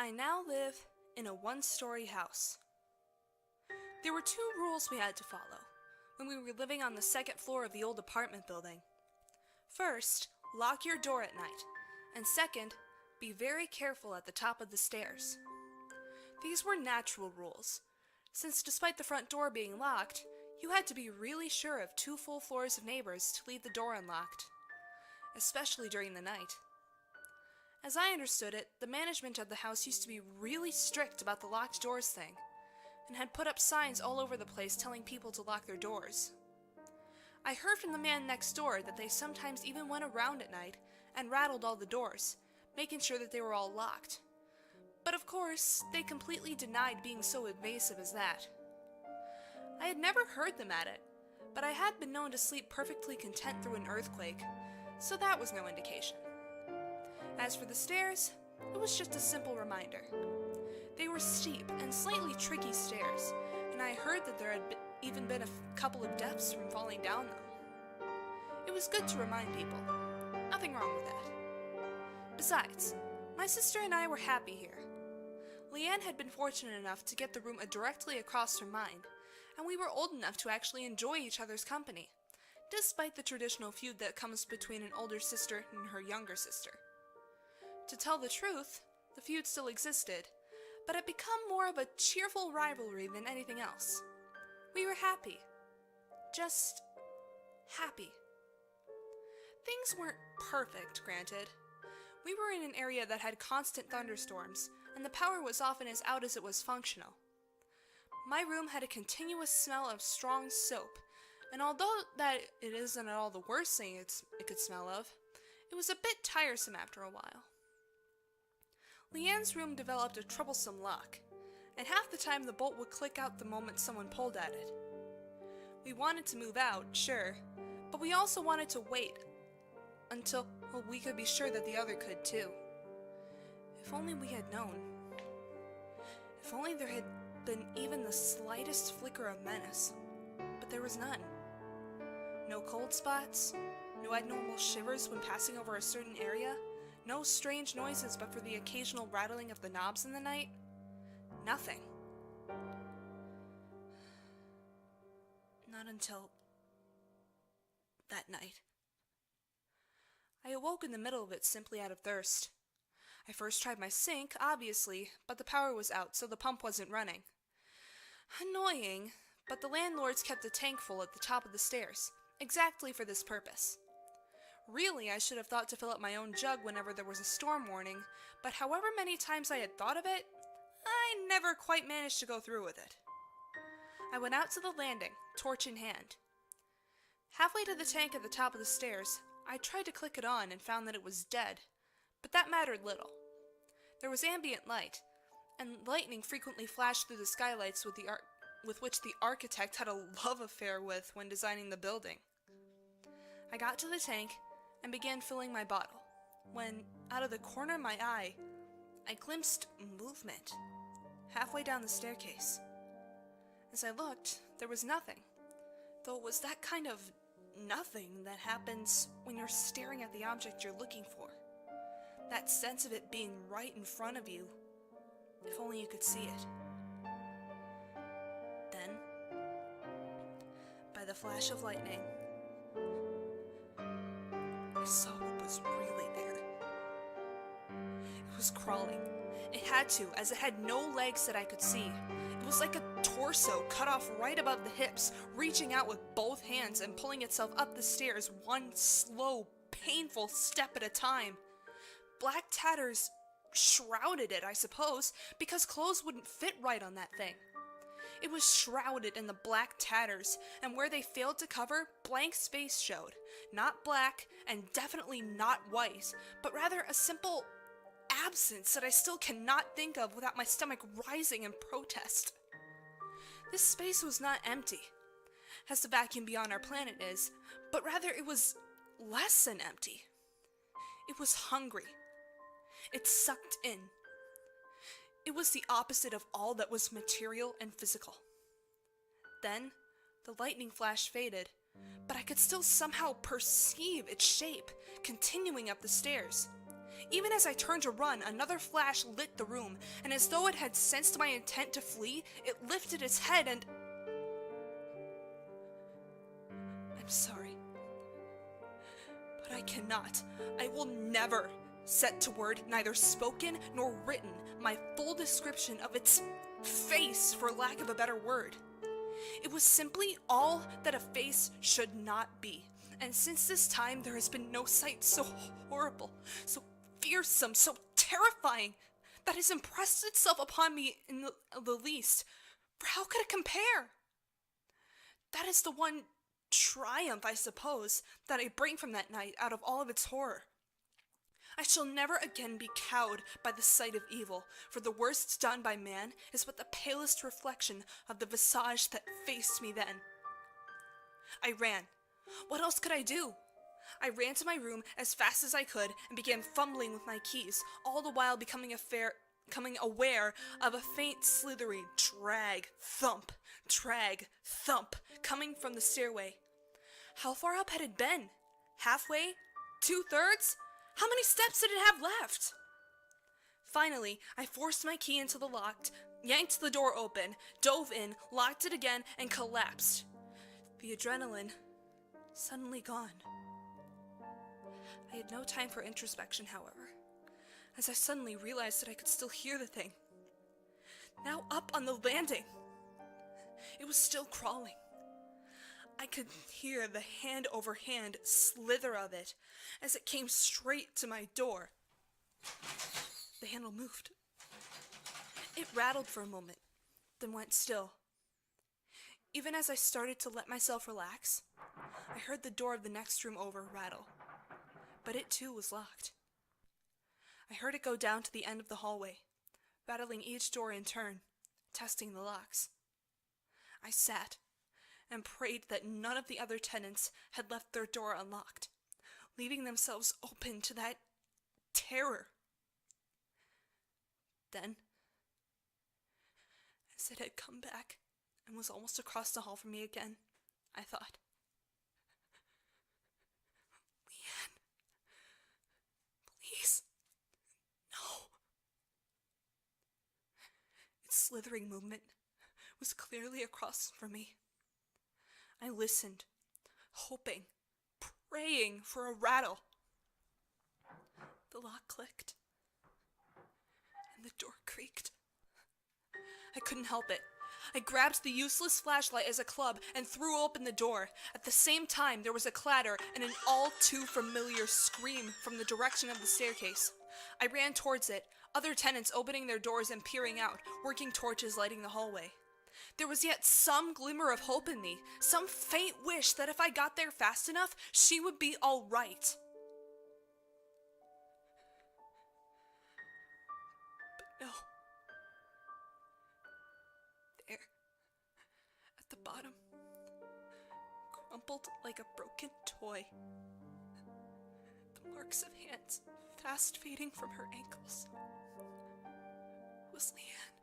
I now live in a one-story house. There were two rules we had to follow when we were living on the second floor of the old apartment building. First, lock your door at night, and second, be very careful at the top of the stairs. These were natural rules, since despite the front door being locked, you had to be really sure of 2 full floors of neighbors to leave the door unlocked, especially during the night. As I understood it, the management of the house used to be really strict about the locked doors thing, and had put up signs all over the place telling people to lock their doors. I heard from the man next door that they sometimes even went around at night and rattled all the doors, making sure that they were all locked. But of course, they completely denied being so invasive as that. I had never heard them at it, but I had been known to sleep perfectly content through an earthquake, so that was no indication. As for the stairs, it was just a simple reminder. They were steep and slightly tricky stairs, and I heard that there had even been a couple of deaths from falling down them. It was good to remind people. Nothing wrong with that. Besides, my sister and I were happy here. Leanne had been fortunate enough to get the room directly across from mine, and we were old enough to actually enjoy each other's company, despite the traditional feud that comes between an older sister and her younger sister. To tell the truth, the feud still existed, but had become more of a cheerful rivalry than anything else. We were happy. Just happy. Things weren't perfect, granted. We were in an area that had constant thunderstorms, and the power was often as out as it was functional. My room had a continuous smell of strong soap, and although that it isn't at all the worst thing it could smell of, it was a bit tiresome after a while. Leanne's room developed a troublesome lock, and half the time the bolt would click out the moment someone pulled at it. We wanted to move out, sure, but we also wanted to wait until we could be sure that the other could too. If only we had known. If only there had been even the slightest flicker of menace, but there was none. No cold spots, no abnormal shivers when passing over a certain area, no strange noises but for the occasional rattling of the knobs in the night. Nothing. Not until that night. I awoke in the middle of it simply out of thirst. I first tried my sink, obviously, but the power was out, so the pump wasn't running. Annoying, but the landlords kept a tank full at the top of the stairs, exactly for this purpose. Really, I should have thought to fill up my own jug whenever there was a storm warning, but however many times I had thought of it, I never quite managed to go through with it. I went out to the landing, torch in hand. Halfway to the tank at the top of the stairs, I tried to click it on and found that it was dead, but that mattered little. There was ambient light, and lightning frequently flashed through the skylights with which the architect had a love affair with when designing the building. I got to the tank and began filling my bottle, when, out of the corner of my eye, I glimpsed movement, halfway down the staircase. As I looked, there was nothing, though it was that kind of nothing that happens when you're staring at the object you're looking for. That sense of it being right in front of you, if only you could see it. Then, by the flash of lightning, I saw what was really there. It was crawling. It had to, as it had no legs that I could see. It was like a torso cut off right above the hips, reaching out with both hands and pulling itself up the stairs one slow, painful step at a time. Black tatters shrouded it, I suppose, because clothes wouldn't fit right on that thing. It was shrouded in the black tatters, and where they failed to cover, blank space showed. Not black, and definitely not white, but rather a simple absence that I still cannot think of without my stomach rising in protest. This space was not empty, as the vacuum beyond our planet is, but rather it was less than empty. It was hungry. It sucked in. It was the opposite of all that was material and physical. Then, the lightning flash faded, but I could still somehow perceive its shape continuing up the stairs. Even as I turned to run, another flash lit the room, and as though it had sensed my intent to flee, it lifted its head and... I'm sorry, but I cannot. I will never set to word, neither spoken nor written, my full description of its face, for lack of a better word. It was simply all that a face should not be. And since this time, there has been no sight so horrible, so fearsome, so terrifying, that has impressed itself upon me in the least. For how could it compare? That is the one triumph, I suppose, that I bring from that night out of all of its horror. I shall never again be cowed by the sight of evil, for the worst done by man is but the palest reflection of the visage that faced me then. I ran. What else could I do? I ran to my room as fast as I could and began fumbling with my keys, all the while becoming aware of a faint slithery drag, thump, coming from the stairway. How far up had it been? Halfway? 2/3? How many steps did it have left? Finally, I forced my key into the lock, yanked the door open, dove in, locked it again, and collapsed. The adrenaline suddenly gone. I had no time for introspection, however, as I suddenly realized that I could still hear the thing. Now up on the landing. It was still crawling. I could hear the hand-over-hand slither of it as it came straight to my door. The handle moved. It rattled for a moment, then went still. Even as I started to let myself relax, I heard the door of the next room over rattle, but it too was locked. I heard it go down to the end of the hallway, rattling each door in turn, testing the locks. I sat and prayed that none of the other tenants had left their door unlocked, leaving themselves open to that terror. Then, as it had come back and was almost across the hall from me again, I thought, Leanne, please, no. Its slithering movement was clearly across from me. I listened, hoping, praying for a rattle. The lock clicked, and the door creaked. I couldn't help it. I grabbed the useless flashlight as a club and threw open the door. At the same time, there was a clatter and an all too familiar scream from the direction of the staircase. I ran towards it, other tenants opening their doors and peering out, working torches lighting the hallway. There was yet some glimmer of hope in me, some faint wish that if I got there fast enough, she would be all right. But no. There, at the bottom, crumpled like a broken toy, the marks of hands fast fading from her ankles, was Leanne.